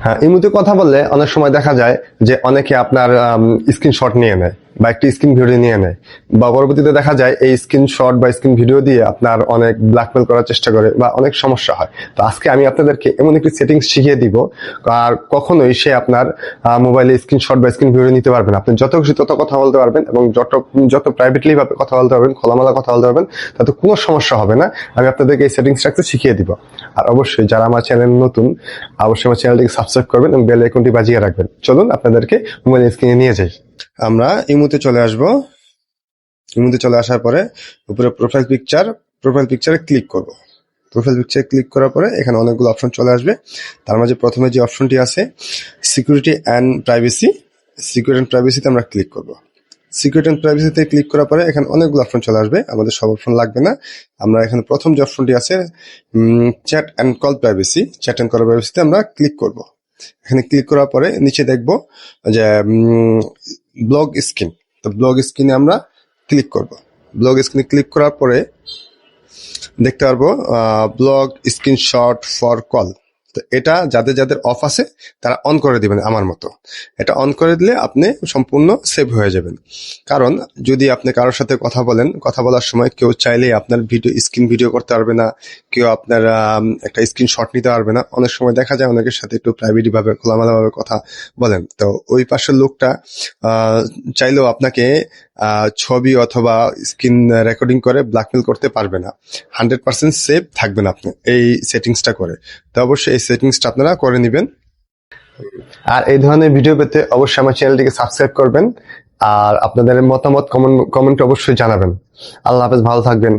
হ্যাঁ, ইমুতে কথা বললে অনেক সময় দেখা যায় যে অনেকে আপনার স্ক্রিনশট নিয়ে নেয় বা একটি স্ক্রিন ভিডিও নিয়ে নেয়, বা পরবর্তীতে দেখা যায় এই স্ক্রিনশট বা স্ক্রিন ভিডিও দিয়ে আপনার অনেক ব্ল্যাকমেল করার চেষ্টা করে বা অনেক সমস্যা হয়। তো আজকে আমি আপনাদেরকে এমন একটি সেটিংস শিখিয়ে দিব, আর কখনোই সে আপনার মোবাইলে স্ক্রিনশট বা স্ক্রিন ভিডিও নিতে পারবেন। আপনি যত খুশি তত কথা বলতে পারবেন এবং যত প্রাইভেটলি ভাবে কথা বলতে পারবেন, খোলামেলা কথা বলতে পারবেন, তাতে কোনো সমস্যা হবে না। আমি আপনাদেরকে এই সেটিংসটা শিখিয়ে দিব। আর অবশ্যই যারা আমার চ্যানেল নতুন, অবশ্যই আমার চ্যানেলটিকে সাবস্ক্রাইব করবেন এবং বেল আইকনটি বাজিয়ে রাখবেন। চলুন আপনাদেরকে মোবাইল স্ক্রিনে নিয়ে যাই। আমরা ইমুতে চলে আসব। ইমুতে চলে আসার পরে উপরে প্রোফাইল পিকচারে ক্লিক করব। প্রোফাইল পিকচারে ক্লিক করার পরে এখানে অনেকগুলো অপশন চলে আসবে। তার মাঝে প্রথমে যে অপশনটি আছে সিকিউরিটি অ্যান্ড প্রাইভেসিতে আমরা ক্লিক করব। সিকিউরিটি অ্যান্ড প্রাইভেসিতে ক্লিক করার পরে এখানে অনেকগুলো অপশন চলে আসবে। আমাদের সব অপশন লাগবে না। আমরা এখানে প্রথম যে অপশনটি আছে চ্যাট অ্যান্ড কল প্রাইভেসিতে আমরা ক্লিক করব। এখানে ক্লিক করার পরে নিচে দেখব যে ব্লগ স্ক্রিন। তো ব্লগ স্ক্রিনে আমরা ক্লিক করব। ব্লগ স্ক্রিনে ক্লিক করার পরে দেখতে পারবো ব্লগ স্ক্রিনশট ফর কল। তো এটা যাদের যাদের অফ আছে তারা অন করে দিবেন। আমার মতো এটা অন করে দিলে আপনি সম্পূর্ণ সেভ হয়ে যাবেন। কারণ যদি আপনি কারোর সাথে কথা বলার সময় কেউ চাইলেই আপনার স্ক্রিন ভিডিও করতে পারবে না, কেউ আপনার একটা স্ক্রিনশট নিতে পারবে না। অনেক সময় দেখা যায় অনেকের সাথে একটু প্রাইভেট ভাবে খোলামেলা ভাবে কথা বলেন, তো ওই পাশের লোকটা চাইলেও আপনাকে ছবি অথবা স্ক্রিন রেকর্ডিং করে ব্ল্যাকমেল করতে পারবে না। 100% সেফ থাকবেন আপনি এই সেটিংসটা করে। তো অবশ্যই এই সেটিংসটা আপনারা করে নেবেন। আর এই ধরনের ভিডিও পেতে অবশ্যই আমার চ্যানেলটিকে সাবস্ক্রাইব করবেন, আর আপনাদের মতামত কমেন্ট অবশ্যই জানাবেন। আল্লাহ হাফেজ, ভালো থাকবেন।